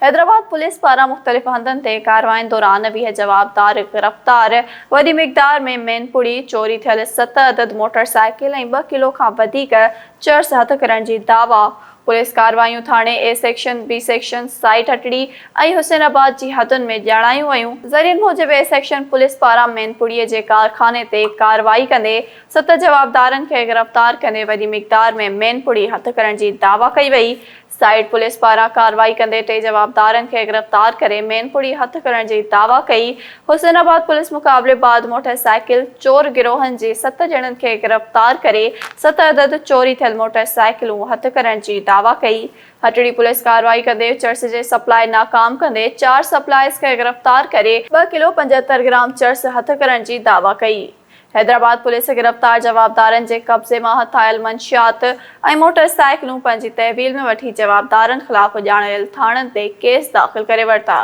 Hyderabad police पारां मुख़्तलिफ़ हंधनि ते कार्रवाइयुनि दौरान 20 जवाबदार गिरफ़्तार। वॾी मिक़दार में मैनपुड़ी चोरी थियल 7 अदद मोटरसाइकिल ऐं 2 किलो खां वधीक चर्स हथ करण जी दावा। पुलिस कार्रवाइयूं थाणे A section, B section, site Hatri ऐं हुसैनाबाद जी हदुनि में ॼाणायूं वयूं। ज़रियनि मूजिबि ए सेक्शन पुलिस पारां मैनपुड़ीअ जे कारखाने ते कार्रवाई कंदे 7 जवाबदारनि खे गिरफ़्तार कंदे वॾी मिक़दार में मैनपुड़ी हथ करण जी दावा कई वई। साइट पुलिस पारां कार्रवाई कंदे 3 जवाबदारनि खे गिरफ़्तार करे मैनपुड़ी हथ करण जी दावा कई। हुसैनाबाद पुलिस मुक़ाबले बाद मोटरसाइकिल चोर गिरोहनि जे 7 ॼणनि खे गिरफ़्तार करे 7 अदद चोरी थियल मोटरसाइकिलूं हथ करण जी दावा कई। हटड़ी पुलिस कार्रवाई कंदे चर्स जे सप्लाई नाकाम कंदे 4 सप्लाइज़ खे गिरफ़्तार करे 2 किलो 75 ग्राम चर्स हथ करण जी दावा कई। हैदराबाद पुलिस गिरफ़्तार जवाबदारनि जे कब्ज़े मां हथायल मंशियात ऐं मोटरसाइकिलूं पंहिंजी तहवील में वठी जवाबदारनि ख़िलाफ़ ॼाणायल थाणनि ते केस दाख़िल करे वरिता।